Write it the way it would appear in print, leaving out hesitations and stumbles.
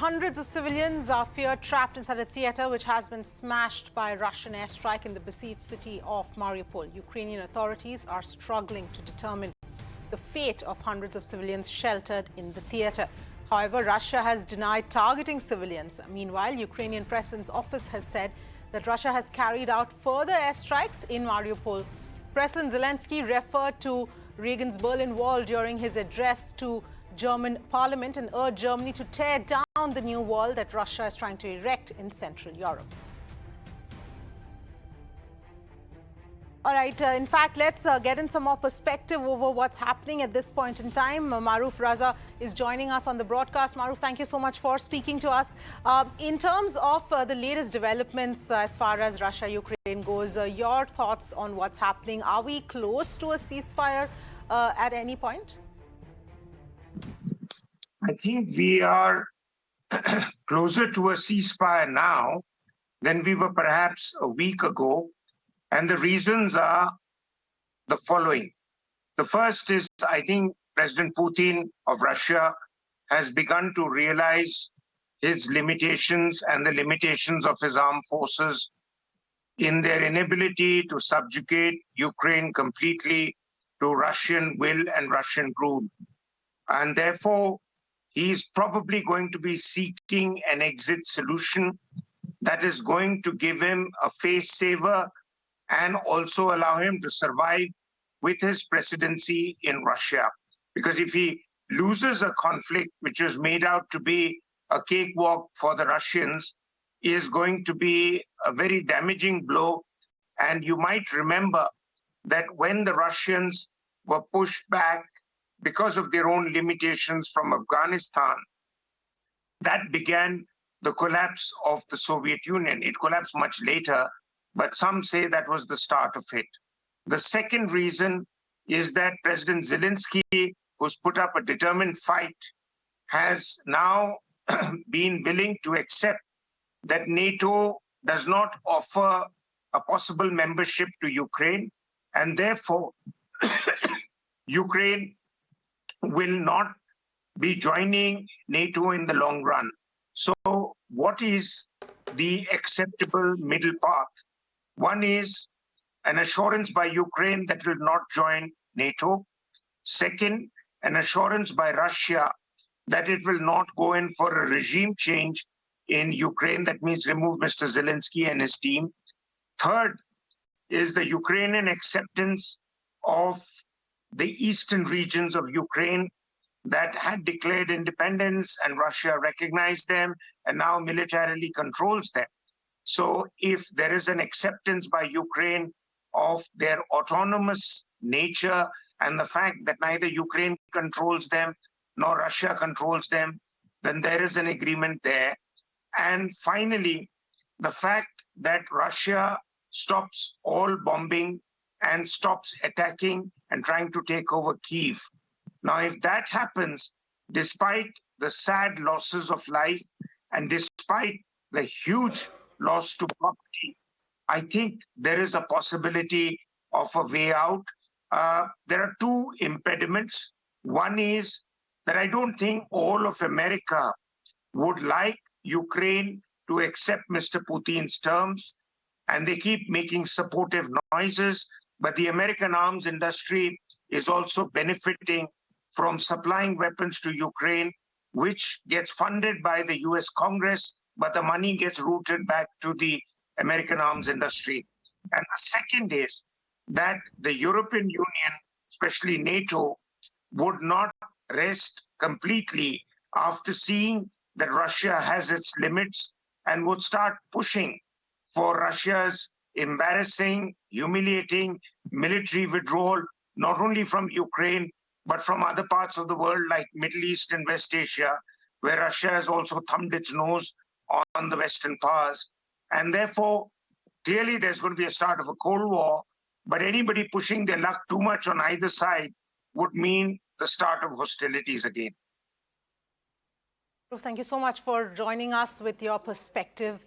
hundreds of civilians are feared trapped inside a theater which has been smashed by a Russian airstrike in the besieged city of Mariupol. Ukrainian authorities are struggling to determine the fate of hundreds of civilians sheltered in the theater. However, Russia has denied targeting civilians. Meanwhile, Ukrainian President's office has said that Russia has carried out further airstrikes in Mariupol. President Zelensky referred to Reagan's Berlin Wall during his address to German parliament and urged Germany to tear down the new wall that Russia is trying to erect in Central Europe. All right, in fact, let's get in some more perspective over what's happening at this point in time. Maroof, Raza is joining us on the broadcast. Maroof, thank you so much for speaking to us. In terms of the latest developments as far as Russia-Ukraine goes, your thoughts on what's happening? Are we close to a ceasefire at any point? I think we are closer to a ceasefire now than we were perhaps a week ago. And the reasons are the following. The first is, I think President Putin of Russia has begun to realize his limitations and the limitations of his armed forces in their inability to subjugate Ukraine completely to Russian will and Russian rule. And therefore, he's probably going to be seeking an exit solution that is going to give him a face saver and also allow him to survive with his presidency in Russia. Because if he loses a conflict which was made out to be a cakewalk for the Russians, is going to be a very damaging blow. And you might remember that when the Russians were pushed back because of their own limitations from Afghanistan, that began the collapse of the Soviet Union. It collapsed much later, but some say that was the start of it. The second reason is that President Zelensky, who's put up a determined fight, has now been willing to accept that NATO does not offer a possible membership to Ukraine, and therefore Ukraine will not be joining NATO in the long run. So what is the acceptable middle path? One is an assurance by Ukraine that it will not join NATO. Second, an assurance by Russia that it will not go in for a regime change in Ukraine. That means remove Mr. Zelensky and his team. Third is the Ukrainian acceptance of the eastern regions of Ukraine that had declared independence, and Russia recognized them and now militarily controls them. So if there is an acceptance by Ukraine of their autonomous nature and the fact that neither Ukraine controls them nor Russia controls them, then there is an agreement there. And finally, the fact that Russia stops all bombing and stops attacking and trying to take over Kyiv. Now, if that happens, despite the sad losses of life and despite the huge loss to property, I think there is a possibility of a way out. There are two impediments. One is that I don't think all of America would like Ukraine to accept Mr. Putin's terms, and they keep making supportive noises, but the American arms industry is also benefiting from supplying weapons to Ukraine, which gets funded by the US Congress, but the money gets routed back to the American arms industry. And the second is that the European Union, especially NATO, would not rest completely after seeing that Russia has its limits and would start pushing for Russia's embarrassing, humiliating military withdrawal, not only from Ukraine, but from other parts of the world like Middle East and West Asia, where Russia has also thumbed its nose on the Western powers. And therefore, clearly there's going to be a start of a Cold War, but anybody pushing their luck too much on either side would mean the start of hostilities again. Thank you so much for joining us with your perspective.